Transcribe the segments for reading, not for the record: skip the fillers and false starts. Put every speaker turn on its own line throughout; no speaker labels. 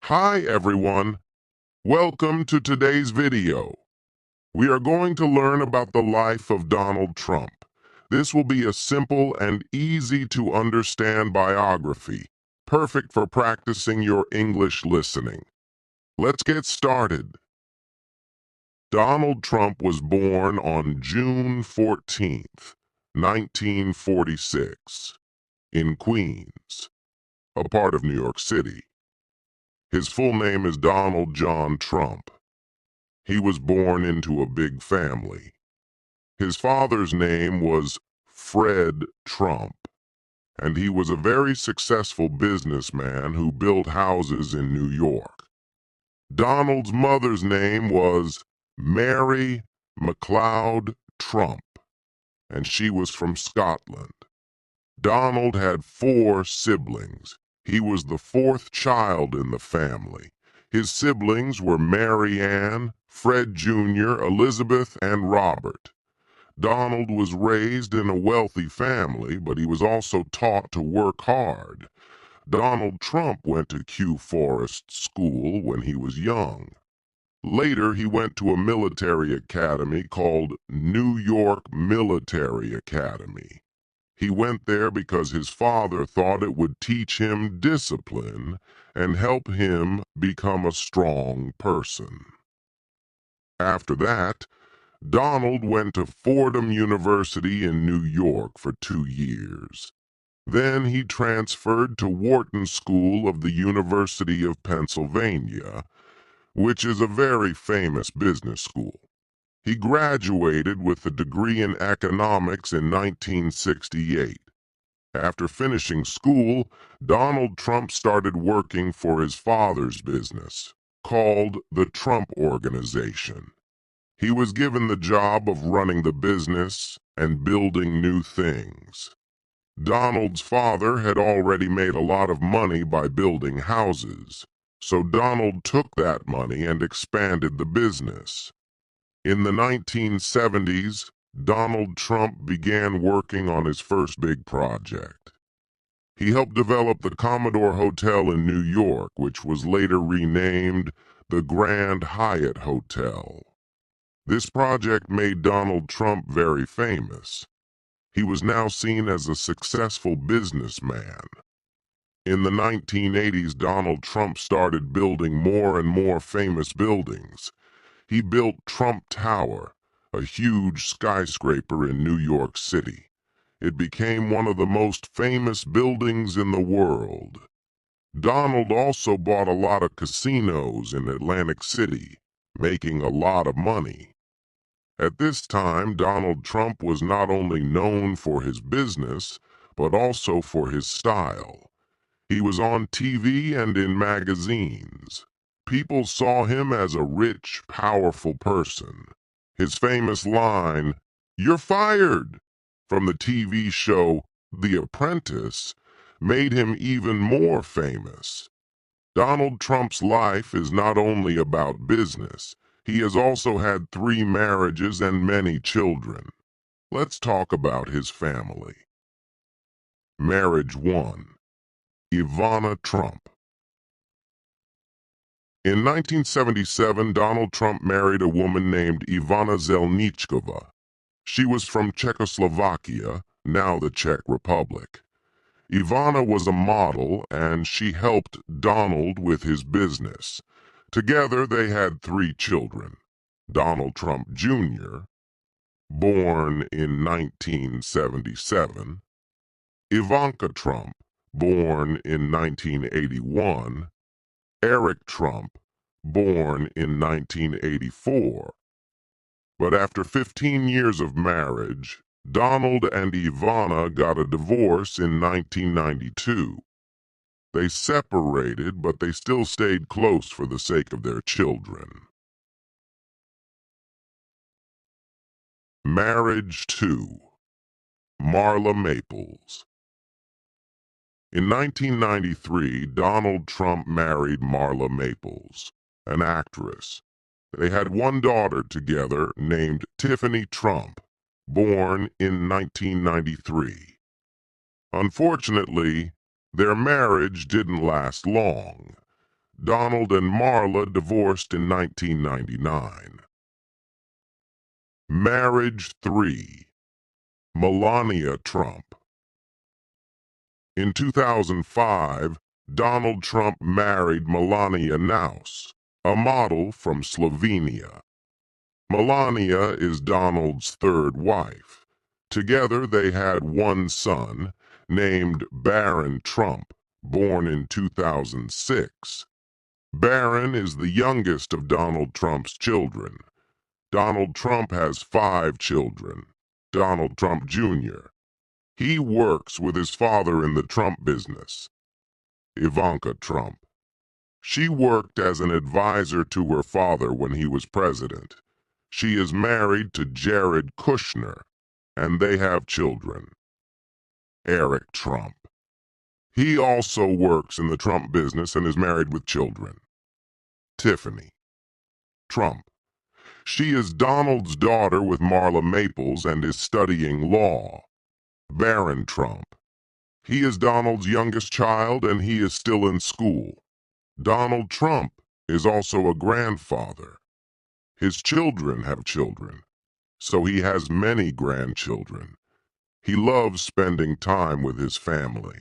Hi everyone, welcome to today's video. We are going to learn about the life of Donald Trump. This will be a simple and easy to understand biography, perfect for practicing your English listening. Let's get started. Donald Trump was born on June 14th, 1946, in Queens, a part of New York City. His full name is Donald John Trump. He was born into a big family. His father's name was Fred Trump, and he was a very successful businessman who built houses in New York. Donald's mother's name was Mary MacLeod Trump, and she was from Scotland. Donald had 4 siblings. He was the 4th child in the family. His siblings were Mary Ann, Fred Jr., Elizabeth, and Robert. Donald was raised in a wealthy family, but he was also taught to work hard. Donald Trump went to Kew Forest School when he was young. Later, he went to a military academy called New York Military Academy. He went there because his father thought it would teach him discipline and help him become a strong person. After that, Donald went to Fordham University in New York for 2 years. Then he transferred to Wharton School of the University of Pennsylvania, which is a very famous business school. He graduated with a degree in economics in 1968. After finishing school, Donald Trump started working for his father's business, called the Trump Organization. He was given the job of running the business and building new things. Donald's father had already made a lot of money by building houses, so Donald took that money and expanded the business. In the 1970s, Donald Trump began working on his first big project. He helped develop the Commodore Hotel in New York, which was later renamed the Grand Hyatt Hotel. This project made Donald Trump very famous. He was now seen as a successful businessman. In the 1980s, Donald Trump started building more and more famous buildings. He built Trump Tower, a huge skyscraper in New York City. It became one of the most famous buildings in the world. Donald also bought a lot of casinos in Atlantic City, making a lot of money. At this time, Donald Trump was not only known for his business, but also for his style. He was on TV and in magazines. People saw him as a rich, powerful person. His famous line, "You're fired," from the TV show The Apprentice, made him even more famous. Donald Trump's life is not only about business. He has also had 3 marriages and many children. Let's talk about his family. Marriage 1. Ivana Trump. In 1977, Donald Trump married a woman named Ivana Zelničkova. She was from Czechoslovakia, now the Czech Republic. Ivana was a model, and she helped Donald with his business. Together, they had 3 children. Donald Trump Jr., born in 1977, Ivanka Trump, born in 1981, Eric Trump, born in 1984. But after 15 years of marriage, Donald and Ivana got a divorce in 1992. They separated, but they still stayed close for the sake of their children. Marriage 2. Marla Maples. In 1993, Donald Trump married Marla Maples, an actress. They had 1 daughter together named Tiffany Trump, born in 1993. Unfortunately, their marriage didn't last long. Donald and Marla divorced in 1999. Marriage 3. Melania Trump. In 2005, Donald Trump married Melania Naus, a model from Slovenia. Melania is Donald's third wife. Together they had one son, named Baron Trump, born in 2006. Baron is the youngest of Donald Trump's children. Donald Trump has 5 children. Donald Trump Jr. He works with his father in the Trump business. Ivanka Trump. She worked as an advisor to her father when he was president. She is married to Jared Kushner, and they have children. Eric Trump. He also works in the Trump business and is married with children. Tiffany Trump. She is Donald's daughter with Marla Maples and is studying law. Baron Trump. He is Donald's youngest child and he is still in school. Donald Trump is also a grandfather. His children have children, so he has many grandchildren. He loves spending time with his family.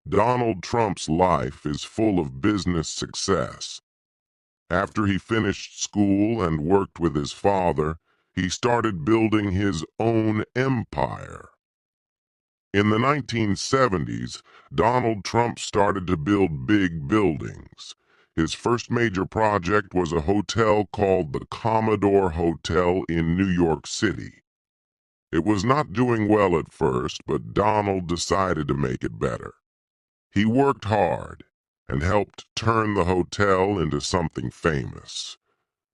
Donald Trump's life is full of business success. After he finished school and worked with his father, he started building his own empire. In the 1970s, Donald Trump started to build big buildings. His first major project was a hotel called the Commodore Hotel in New York City. It was not doing well at first, but Donald decided to make it better. He worked hard and helped turn the hotel into something famous.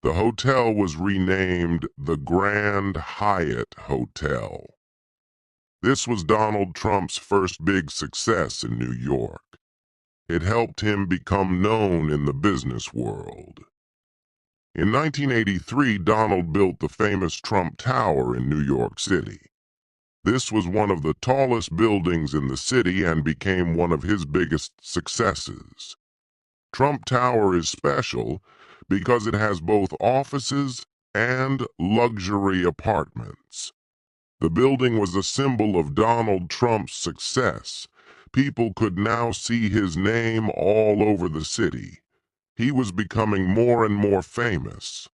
The hotel was renamed the Grand Hyatt Hotel. This was Donald Trump's first big success in New York. It helped him become known in the business world. In 1983, Donald built the famous Trump Tower in New York City. This was one of the tallest buildings in the city and became one of his biggest successes. Trump Tower is special because it has both offices and luxury apartments. The building was a symbol of Donald Trump's success. People could now see his name all over the city. He was becoming more and more famous.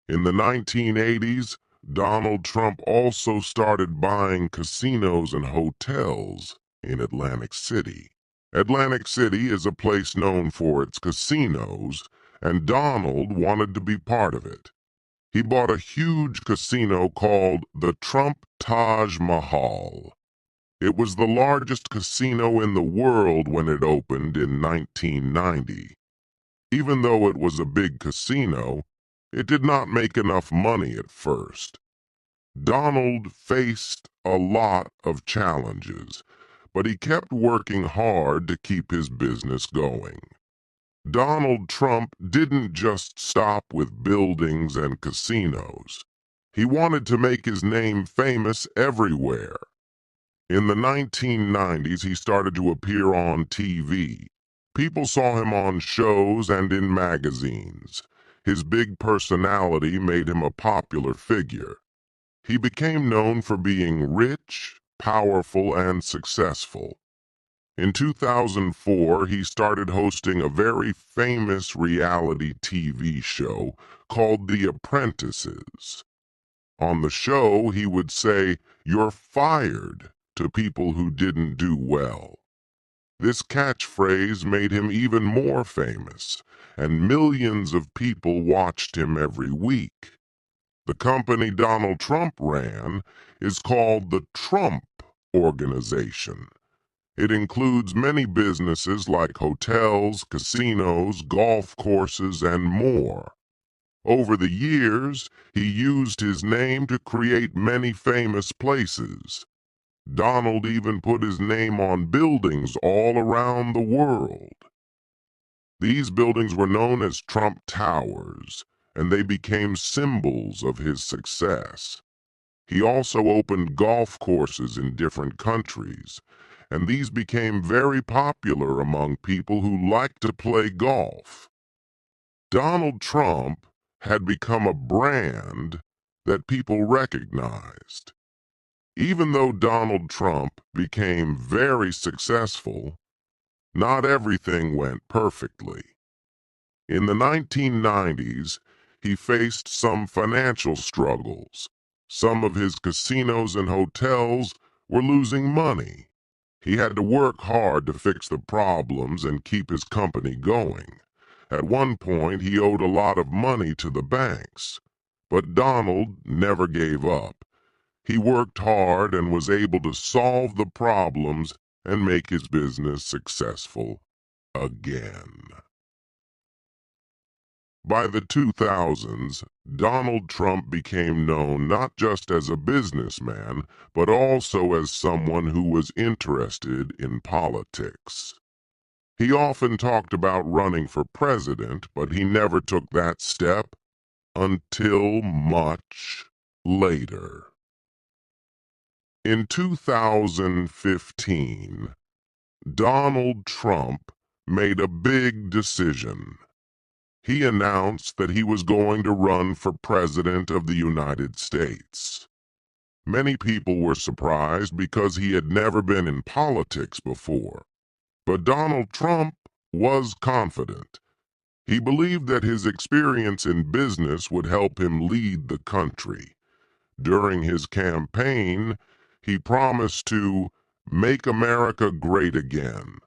In the 1980s, Donald Trump also started buying casinos and hotels in Atlantic City. Atlantic City is a place known for its casinos, and Donald wanted to be part of it. He bought a huge casino called the Trump Taj Mahal. It was the largest casino in the world when it opened in 1990. Even though it was a big casino, it did not make enough money at first. Donald faced a lot of challenges, but he kept working hard to keep his business going. Donald Trump didn't just stop with buildings and casinos. He wanted to make his name famous everywhere. In the 1990s, he started to appear on TV. People saw him on shows and in magazines. His big personality made him a popular figure. He became known for being rich, powerful, and successful. In 2004, he started hosting a very famous reality TV show called The Apprentices. On the show, he would say, "You're fired," to people who didn't do well. This catchphrase made him even more famous, and millions of people watched him every week. The company Donald Trump ran is called the Trump Organization. It includes many businesses like hotels, casinos, golf courses, and more. Over the years, he used his name to create many famous places. Donald even put his name on buildings all around the world. These buildings were known as Trump Towers, and they became symbols of his success. He also opened golf courses in different countries, and these became very popular among people who like to play golf. Donald Trump had become a brand that people recognized. Even though Donald Trump became very successful, not everything went perfectly. In the 1990s, he faced some financial struggles. Some of his casinos and hotels were losing money. He had to work hard to fix the problems and keep his company going. At one point, he owed a lot of money to the banks. But Donald never gave up. He worked hard and was able to solve the problems and make his business successful again. By the 2000s, Donald Trump became known not just as a businessman, but also as someone who was interested in politics. He often talked about running for president, but he never took that step until much later. In 2015, Donald Trump made a big decision. He announced that he was going to run for President of the United States. Many people were surprised because he had never been in politics before. But Donald Trump was confident. He believed that his experience in business would help him lead the country. During his campaign, he promised to make America great again.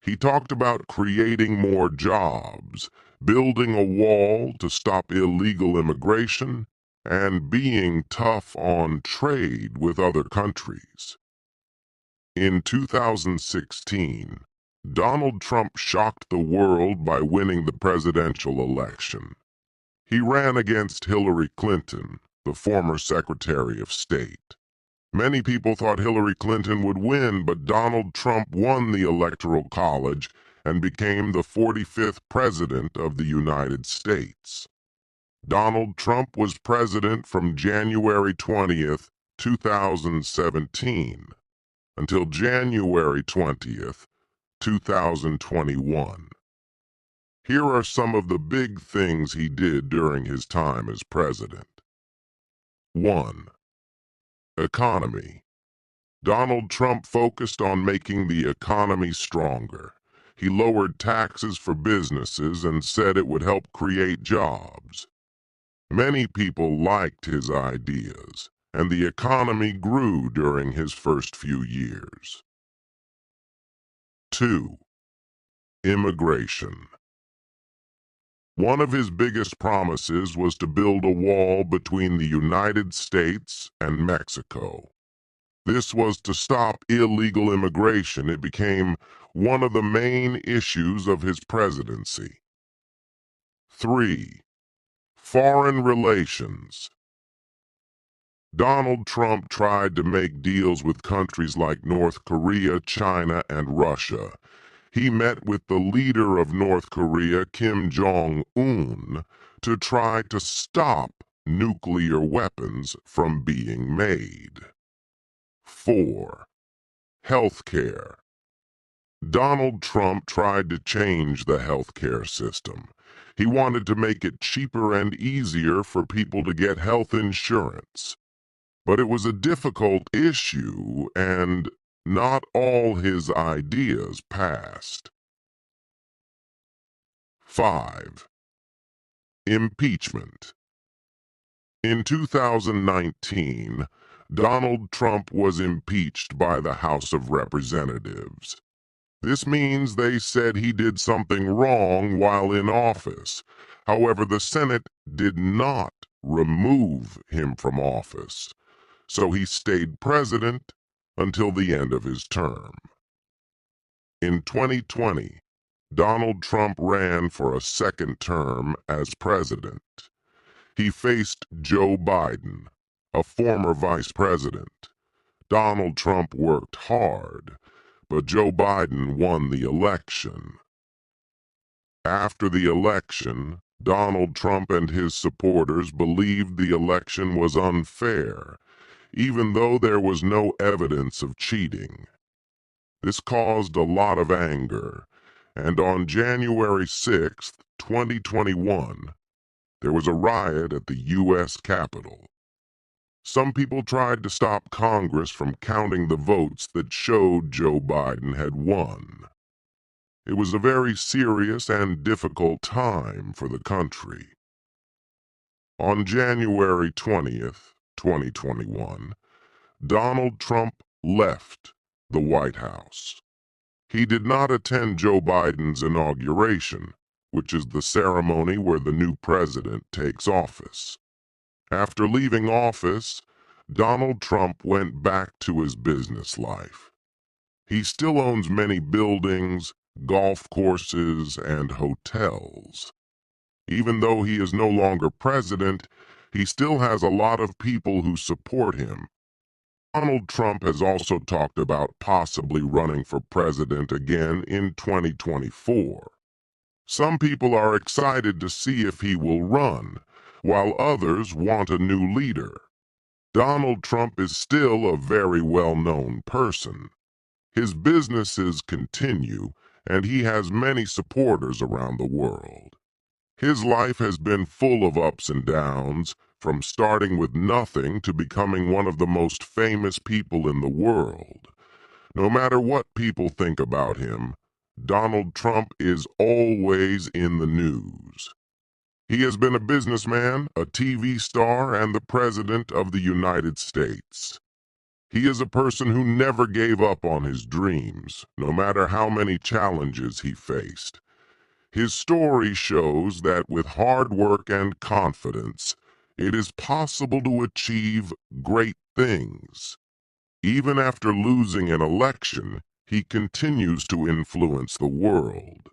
He talked about creating more jobs, building a wall to stop illegal immigration, and being tough on trade with other countries. In 2016, Donald Trump shocked the world by winning the presidential election. He ran against Hillary Clinton, the former Secretary of State. Many people thought Hillary Clinton would win, but Donald Trump won the Electoral College and became the 45th President of the United States. Donald Trump was president from January 20th, 2017, until January 20th, 2021. Here are some of the big things he did during his time as president. 1. Economy. Donald Trump focused on making the economy stronger. He lowered taxes for businesses and said it would help create jobs. Many people liked his ideas, and the economy grew during his first few years. 2. Immigration. One of his biggest promises was to build a wall between the United States and Mexico. This was to stop illegal immigration. It became one of the main issues of his presidency. 3. Foreign relations. Donald Trump tried to make deals with countries like North Korea, China, and Russia. He met with the leader of North Korea, Kim Jong-un, to try to stop nuclear weapons from being made. 4. Healthcare. Donald Trump tried to change the healthcare system. He wanted to make it cheaper and easier for people to get health insurance. But it was a difficult issue, and not all his ideas passed. 5. Impeachment. In 2019, Donald Trump was impeached by the House of Representatives. This means they said he did something wrong while in office. However, the Senate did not remove him from office, so he stayed president until the end of his term. In 2020, Donald Trump ran for a second term as president. He faced Joe Biden, a former vice president. Donald Trump worked hard, but Joe Biden won the election. After the election, Donald Trump and his supporters believed the election was unfair, even though there was no evidence of cheating. This caused a lot of anger, and on January 6th, 2021, there was a riot at the U.S. Capitol. Some people tried to stop Congress from counting the votes that showed Joe Biden had won. It was a very serious and difficult time for the country. On January 20th, 2021, Donald Trump left the White House. He did not attend Joe Biden's inauguration, which is the ceremony where the new president takes office. After leaving office, Donald Trump went back to his business life. He still owns many buildings, golf courses, and hotels. Even though he is no longer president, he still has a lot of people who support him. Donald Trump has also talked about possibly running for president again in 2024. Some people are excited to see if he will run, while others want a new leader. Donald Trump is still a very well-known person. His businesses continue, and he has many supporters around the world. His life has been full of ups and downs, from starting with nothing to becoming one of the most famous people in the world. No matter what people think about him, Donald Trump is always in the news. He has been a businessman, a TV star, and the President of the United States. He is a person who never gave up on his dreams, no matter how many challenges he faced. His story shows that with hard work and confidence, it is possible to achieve great things. Even after losing an election, he continues to influence the world.